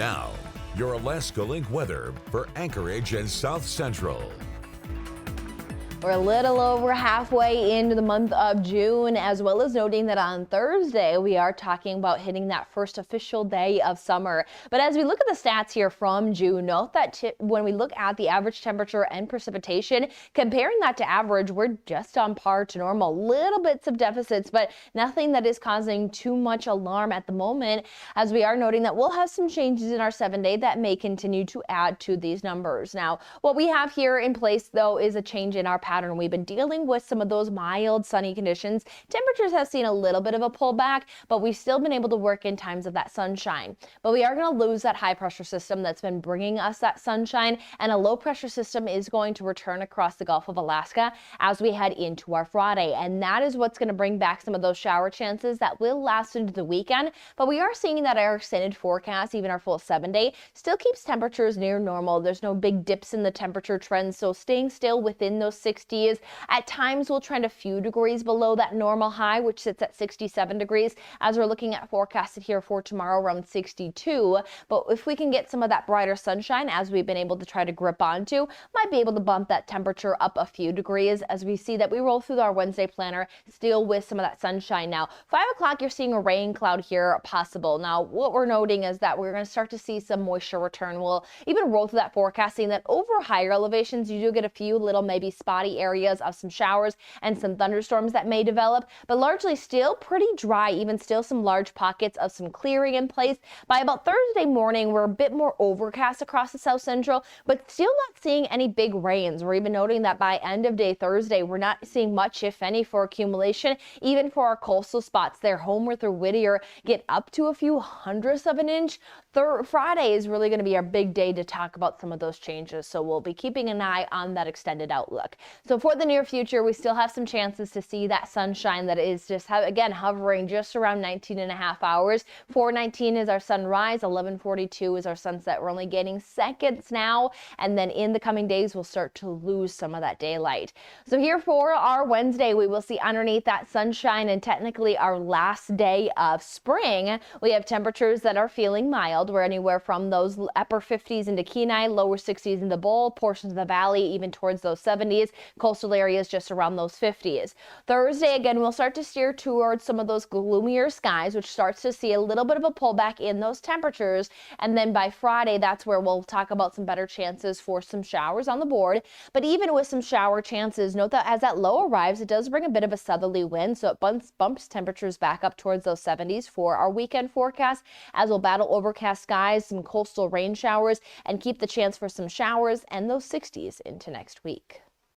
Now, your Alaska Link weather for Anchorage and South Central. We're a little over halfway into the month of June, as well as noting that on Thursday, we are talking about hitting that first official day of summer. But as we look at the stats here from June, note that when we look at the average temperature and precipitation, comparing that to average, we're just on par to normal. Little bits of deficits, but nothing that is causing too much alarm at the moment, as we are noting that we'll have some changes in our 7-day that may continue to add to these numbers. Now, what we have here in place, though, is a change in our pattern. We've been dealing with some of those mild sunny conditions. Temperatures have seen a little bit of a pullback, but we've still been able to work in times of that sunshine. But we are going to lose that high pressure system that's been bringing us that sunshine, and a low pressure system is going to return across the Gulf of Alaska as we head into our Friday. And that is what's going to bring back some of those shower chances that will last into the weekend. But we are seeing that our extended forecast, even our full 7-day, still keeps temperatures near normal. There's no big dips in the temperature trends, so staying still within those 60s. At times, we'll trend a few degrees below that normal high, which sits at 67 degrees, as we're looking at forecasted here for tomorrow around 62. But if we can get some of that brighter sunshine, as we've been able to try to grip onto, might be able to bump that temperature up a few degrees, as we see that we roll through our Wednesday planner still with some of that sunshine. Now, 5 o'clock, you're seeing a rain cloud here possible. Now, what we're noting is that we're going to start to see some moisture return. We'll even roll through that forecasting that over higher elevations, you do get a few little maybe spotty areas of some showers and some thunderstorms that may develop, but largely still pretty dry, even still some large pockets of some clearing in place. By about Thursday morning, we're a bit more overcast across the South Central, but still not seeing any big rains. We're even noting that by end of day Thursday, we're not seeing much, if any, for accumulation, even for our coastal spots there. Homer through Whittier get up to a few hundredths of an inch. Friday is really going to be our big day to talk about some of those changes, so we'll be keeping an eye on that extended outlook. So for the near future, we still have some chances to see that sunshine that is just, again, hovering just around 19 and a half hours. 4:19 is our sunrise, 11:42 is our sunset. We're only gaining seconds now, and then in the coming days, we'll start to lose some of that daylight. So here for our Wednesday, we will see underneath that sunshine and technically our last day of spring, we have temperatures that are feeling mild. We're anywhere from those upper 50s into Kenai, lower 60s in the Bowl, portions of the valley, even towards those 70s. Coastal areas just around those 50s. Thursday, again, we'll start to steer towards some of those gloomier skies, which starts to see a little bit of a pullback in those temperatures. And then by Friday, that's where we'll talk about some better chances for some showers on the board. But even with some shower chances, note that as that low arrives, it does bring a bit of a southerly wind, so it bumps temperatures back up towards those 70s for our weekend forecast, as we'll battle overcast skies, some coastal rain showers, and keep the chance for some showers and those 60s into next week.